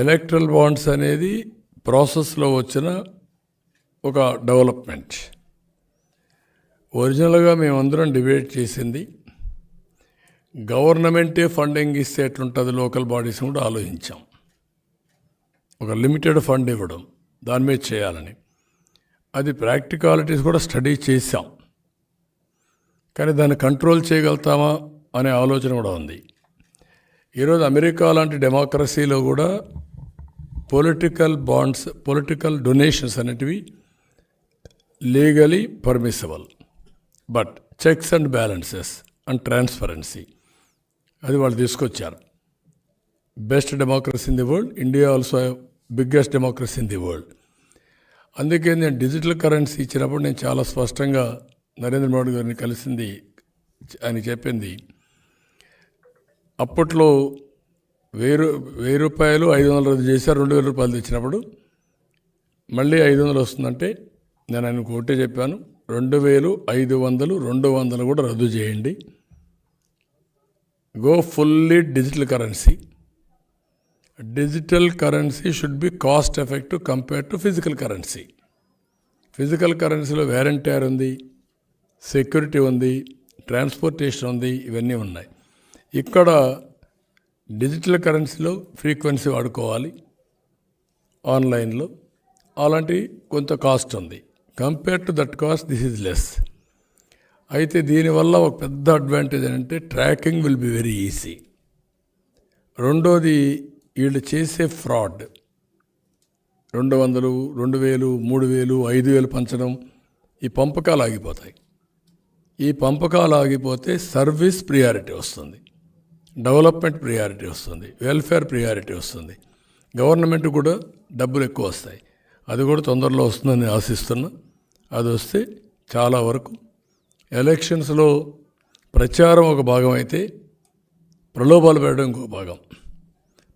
Electoral bonds అనేది ప్రాసెస్లో వచ్చిన ఒక డెవలప్మెంట్. ఒరిజినల్గా మేమందరం డిబేట్ చేసింది గవర్నమెంటే ఫండింగ్ ఇస్తే ఎట్లుంటుంది, లోకల్ బాడీస్ కూడా ఆలోచించాం. ఒక లిమిటెడ్ ఫండ్ ఇవ్వడం, దాని మీద చేయాలని. అది ప్రాక్టికాలిటీస్ కూడా స్టడీ చేశాం. కానీ దాన్ని కంట్రోల్ చేయగలుగుతామా అనే ఆలోచన కూడా ఉంది. ఈరోజు అమెరికా లాంటి డెమోక్రసీలో కూడా పొలిటికల్ బాండ్స్, పొలిటికల్ డొనేషన్స్ అనేటివి legally permissible, but checks and balances and transparency అది వాళ్ళు తీసుకొచ్చారు. Best democracy in the world, India also biggest democracy in the world. అందుకే నేను డిజిటల్ కరెన్సీ ఇచ్చినప్పుడు నేను చాలా స్పష్టంగా నరేంద్ర మోడీ గారిని కలిసింది, ఆయన చెప్పింది అప్పట్లో 1000 రూపాయలు 500 రద్దు చేశారు. 2000 రూపాయలు తెచ్చినప్పుడు మళ్ళీ 500 వస్తుందంటే నేను ఆయనకు ఒకటే చెప్పాను, 2000, 500, 200 కూడా రద్దు చేయండి. Go fully digital currency. Digital currency should be cost effective compare to physical currency. Physical కరెన్సీలో వ్యారంటీర్ ఉంది, సెక్యూరిటీ ఉంది, ట్రాన్స్పోర్టేషన్ ఉంది, ఇవన్నీ ఉన్నాయి. ఇక్కడ డిజిటల్ కరెన్సీలో ఫ్రీక్వెన్సీ వాడుకోవాలి, ఆన్లైన్లో అలాంటి కొంత కాస్ట్ ఉంది. Compare to that cost this is less. అయితే దీనివల్ల ఒక పెద్ద అడ్వాంటేజ్ ఏంటంటే tracking will be very easy. రెండోది, వీళ్ళు చేసే ఫ్రాడ్ 200, 2000, 3000, 5000 పంచడం, ఈ పంపకాలు ఆగిపోతాయి. ఈ పంపకాలు ఆగిపోతే సర్వీస్ ప్రియారిటీ వస్తుంది, డెవలప్మెంట్ ప్రియారిటీ వస్తుంది, వెల్ఫేర్ ప్రియారిటీ వస్తుంది, గవర్నమెంట్ కూడా డబ్బులు ఎక్కువ వస్తాయి. అది కూడా తొందరలో వస్తుందని ఆశిస్తున్నా. అది వస్తే చాలా వరకు ఎలక్షన్స్లో ప్రచారం ఒక భాగం అయితే ప్రలోభాలు పెట్టడం ఇంకొక భాగం.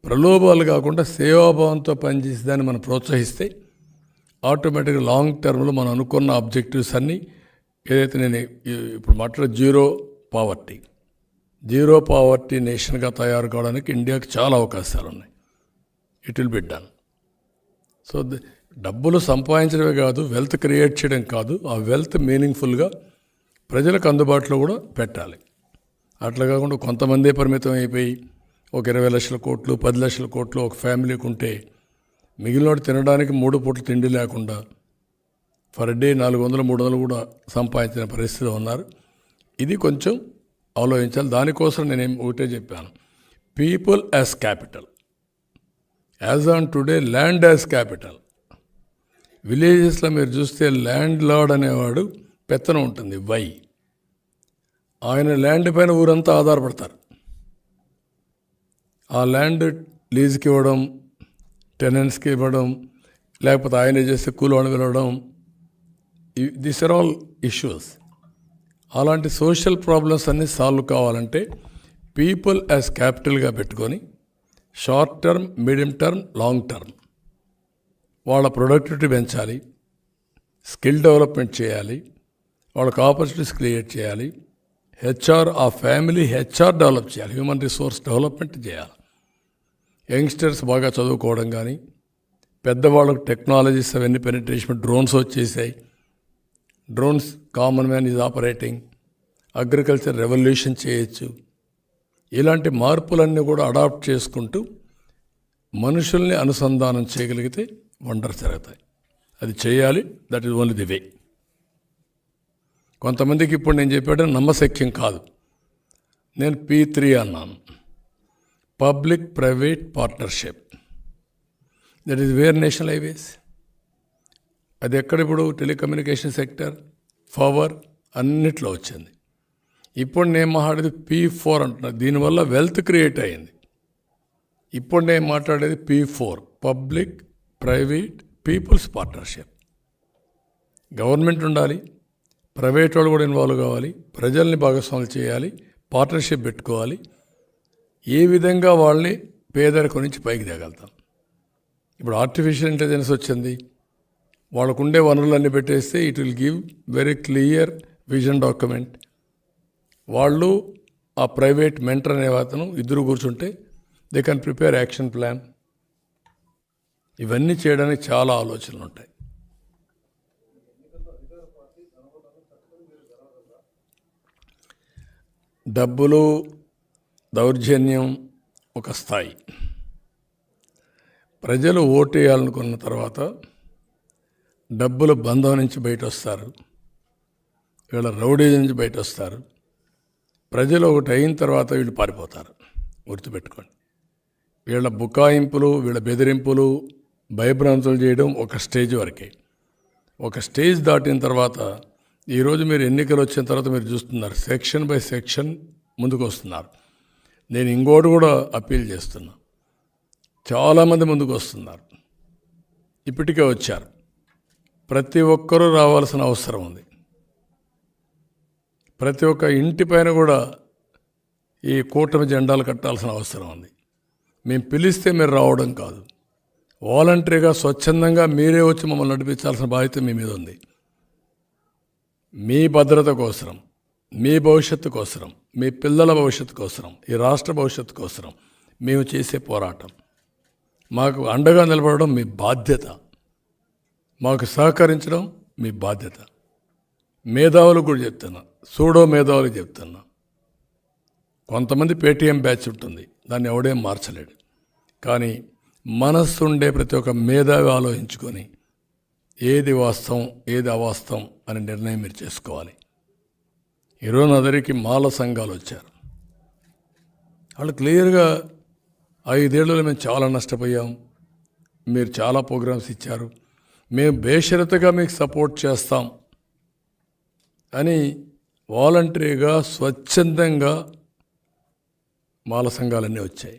ప్రలోభాలు కాకుండా సేవాభావంతో పనిచేసే దాన్ని మనం ప్రోత్సహిస్తే ఆటోమేటిక్గా లాంగ్ టర్మ్లో మనం అనుకున్న ఆబ్జెక్టివ్స్ అన్నీ, ఏదైతే నేను ఇప్పుడు మాట్లాడే జీరో పావర్టీ నేషన్గా తయారు కావడానికి ఇండియాకి చాలా అవకాశాలు ఉన్నాయి. It will be done. So డబ్బులు సంపాదించడమే కాదు, వెల్త్ క్రియేట్ చేయడం కాదు, ఆ వెల్త్ మీనింగ్ఫుల్గా ప్రజలకు అందుబాటులో కూడా పెట్టాలి. అట్లా కాకుండా కొంతమందే పరిమితం అయిపోయి ఒక 20 లక్షల కోట్లు, 10 లక్షల కోట్లు ఒక ఫ్యామిలీకి ఉంటే మిగిలినోడు తినడానికి 3 పూటలు తిండి లేకుండా ఫర్ డే 400, 300 కూడా సంపాదించిన పరిస్థితిలో ఉన్నారు. ఇది కొంచెం ఆలోచించాలి. దానికోసం నేనేం ఒకటే చెప్పాను, people as capital. As on today land as capital. విలేజెస్లో మీరు చూస్తే ల్యాండ్ లార్డ్ అనేవాడు పెత్తనం ఉంటుంది, ఆయన ల్యాండ్ పైన ఊరంతా ఆధారపడతారు. ఆ ల్యాండ్ లీజుకి ఇవ్వడం, టెనెంట్స్కి ఇవ్వడం, లేకపోతే ఆయన చేస్తే కూలోని వెళ్ళడం, దిస్ ఆర్ ఆల్ ఇష్యూస్. అలాంటి సోషల్ ప్రాబ్లమ్స్ అన్నీ సాల్వ్ కావాలంటే పీపుల్ యాజ్ క్యాపిటల్గా పెట్టుకొని short term, medium term, long term వాళ్ళ ప్రొడక్టివిటీ పెంచాలి, స్కిల్ డెవలప్మెంట్ చేయాలి, వాళ్ళకి ఆపర్చునిటీస్ క్రియేట్ చేయాలి, ఆ ఫ్యామిలీ హెచ్ఆర్ డెవలప్ చేయాలి, హ్యూమన్ రిసోర్స్ డెవలప్మెంట్ చేయాలి. యంగ్స్టర్స్ బాగా చదువుకోవడం కానీ, పెద్దవాళ్ళకు టెక్నాలజీస్ అవన్నీ పెనిట్రేషన్, డ్రోన్స్ వచ్చేసాయి, drones common man is operating, agriculture revolution చేయొచ్చు. ఇలాంటి మార్పులన్నీ కూడా అడాప్ట్ చేసుకుంటూ మనుషుల్ని అనుసంధానం చేయగలిగితే వండర్స్ జరుగుతాయి. అది చేయాలి. That is only the way. కొంతమందికి ఇప్పుడు నేను చెప్పాడు నమ్మశక్యం కాదు. నేను P3 అన్నాను, public private partnership. That is where national highways. అది ఎక్కడ ఇప్పుడు టెలికమ్యూనికేషన్ సెక్టర్, పవర్ అన్నిట్లో వచ్చింది. ఇప్పుడు నేను మాట్లాడేది P4 అంటున్నాను. దీనివల్ల వెల్త్ క్రియేట్ అయ్యింది. ఇప్పుడు నేను మాట్లాడేది P4, public private people's partnership. Government ఉండాలి, ప్రైవేట్ వాళ్ళు కూడా ఇన్వాల్వ్ కావాలి, ప్రజల్ని భాగస్వాములు చేయాలి, పార్ట్నర్షిప్ పెట్టుకోవాలి. ఏ విధంగా వాళ్ళని పేదరికం నుంచి పైకి తేగలుగుతాం. ఇప్పుడు ఆర్టిఫిషియల్ ఇంటెలిజెన్స్ వచ్చింది, వాళ్ళకుండే వనరులన్నీ పెట్టేస్తే it will give very clear vision document. వాళ్ళు ఆ ప్రైవేట్ మెంటర్ అనే అతను ఇద్దరు కూర్చుంటే they can prepare action plan. ఇవన్నీ చేయడానికి చాలా ఆలోచనలు ఉంటాయి. డబ్బులు, దౌర్జన్యం ఒక స్థాయి. ప్రజలు ఓటు వేయాలనుకున్న తర్వాత డబ్బుల బంధం నుంచి బయట వస్తారు, వీళ్ళ రౌడీజం నుంచి బయట వస్తారు. ప్రజలు ఒకటి అయిన తర్వాత వీళ్ళు పారిపోతారు. గుర్తుపెట్టుకోండి, వీళ్ళ బుకాయింపులు, వీళ్ళ బెదిరింపులు, భయభ్రాంతులు చేయడం ఒక స్టేజ్ వరకే. ఒక స్టేజ్ దాటిన తర్వాత ఈరోజు మీరు ఎన్నికలు వచ్చిన తర్వాత మీరు చూస్తున్నారు, సెక్షన్ బై సెక్షన్ ముందుకు వస్తున్నారు. నేను ఇంకోటి కూడా అప్పీల్ చేస్తున్నా, చాలామంది ముందుకు వస్తున్నారు, ఇప్పటికే వచ్చారు. ప్రతి ఒక్కరూ రావాల్సిన అవసరం ఉంది. ప్రతి ఒక్క ఇంటి పైన కూడా ఈ కూటమి జెండాలు కట్టాల్సిన అవసరం ఉంది. మేము పిలిస్తే మీరు రావడం కాదు, వాలంటరీగా స్వచ్ఛందంగా మీరే వచ్చి మమ్మల్ని నడిపించాల్సిన బాధ్యత మీ మీద ఉంది. మీ భద్రత కోసం, మీ భవిష్యత్తు కోసం, మీ పిల్లల భవిష్యత్తు కోసం, ఈ రాష్ట్ర భవిష్యత్తు కోసం మేము చేసే పోరాటం. మాకు అండగా నిలబడడం మీ బాధ్యత, మాకు సహకరించడం మీ బాధ్యత. మేధావులకు కూడా చెప్తున్నా, సూడో మేధావులకు చెప్తున్నా, కొంతమంది పేటీఎం బ్యాచ్ ఉంటుంది, దాన్ని ఎవడేం మార్చలేడు. కానీ మనస్సు ఉండే ప్రతి ఒక్క మేధావి ఆలోచించుకొని ఏది వాస్తవం ఏది అవాస్తవం అనే నిర్ణయం మీరు చేసుకోవాలి. ఈరోజు నా దగ్గరికి మాల సంఘాలు వచ్చారు. వాళ్ళు క్లియర్గా 5 ఏళ్ళలో మేము చాలా నష్టపోయాం, మీరు చాలా ప్రోగ్రామ్స్ ఇచ్చారు, మేము బేషరతుగా మీకు సపోర్ట్ చేస్తాం అని వాలంటరీగా స్వచ్ఛందంగా మాల సంఘాలన్నీ వచ్చాయి.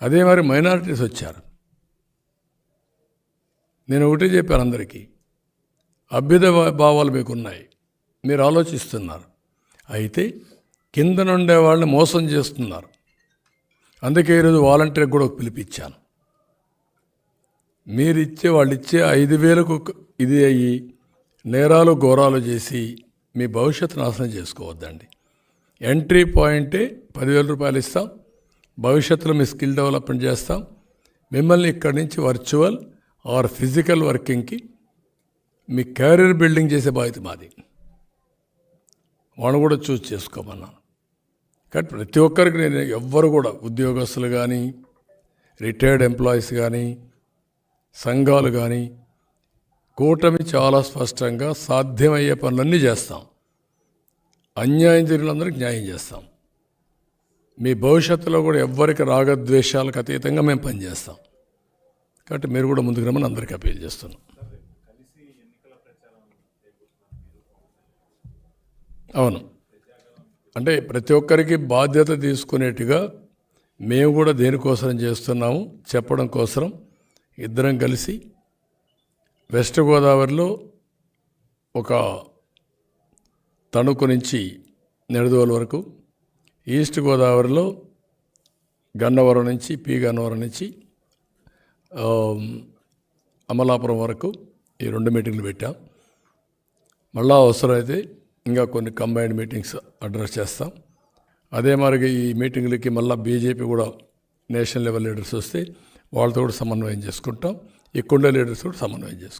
అదే మరి మైనారిటీస్ వచ్చారు. నేను ఒకటే చెప్పాను అందరికీ, అభ్యుదయ భావాలు మీకున్నాయి, మీరు ఆలోచిస్తున్నారు, అయితే కింద నుండే వాళ్ళని మోసం చేస్తున్నారు. అందుకే ఈరోజు వాలంటీర్కి కూడా ఒక పిలిపించాను. వాళ్ళు ఇచ్చే 5,000కు ఇది అయ్యి నేరాలు ఘోరాలు చేసి మీ భవిష్యత్తు నాశనం చేసుకోవద్దండి. ఎంట్రీ పాయింటే 10,000 రూపాయలు ఇస్తాం, భవిష్యత్తులో మీ స్కిల్ డెవలప్మెంట్ చేస్తాం, మిమ్మల్ని ఇక్కడి నుంచి వర్చువల్ ఆర్ ఫిజికల్ వర్కింగ్కి మీ కెరీర్ బిల్డింగ్ చేసే బాధ్యత మాది. వాళ్ళు కూడా చూస్ చేసుకోమన్నాను. కానీ ప్రతి ఒక్కరికి నేను ఎవ్వరు కూడా, ఉద్యోగస్తులు కానీ, రిటైర్డ్ ఎంప్లాయీస్ కానీ, సంఘాలు కానీ, కూటమి చాలా స్పష్టంగా సాధ్యమయ్యే పనులన్నీ చేస్తాం. అన్యాయం జరిగినందరికీ న్యాయం చేస్తాం. మీ భవిష్యత్తులో కూడా ఎవ్వరికి రాగద్వేషాలకు అతీతంగా మేము పనిచేస్తాం. కాబట్టి మీరు కూడా ముందుకు రమ్మని అందరికీ అపీల్ చేస్తున్నాం. అవును, అంటే ప్రతి ఒక్కరికి బాధ్యత తీసుకునేట్టుగా మేము కూడా దేనికోసం చేస్తున్నాము చెప్పడం కోసం ఇద్దరం కలిసి వెస్ట్ గోదావరిలో ఒక తణుకు నుంచి నిడదవోలు వరకు, ఈస్ట్ గోదావరిలో గన్నవరం నుంచి గన్నవరం నుంచి అమలాపురం వరకు ఈ 2 మీటింగ్లు పెట్టాం. మళ్ళా అవసరమైతే ఇంకా కొన్ని కంబైన్డ్ మీటింగ్స్ అడ్రస్ చేస్తాం. అదే మరి ఈ మీటింగ్లకి మళ్ళీ బీజేపీ కూడా నేషనల్ లెవెల్ లీడర్స్ వస్తే వాళ్ళతో కూడా సమన్వయం చేసుకుంటాం, ఇక్కడ లీడర్స్ కూడా సమన్వయం చేసుకుంటాం.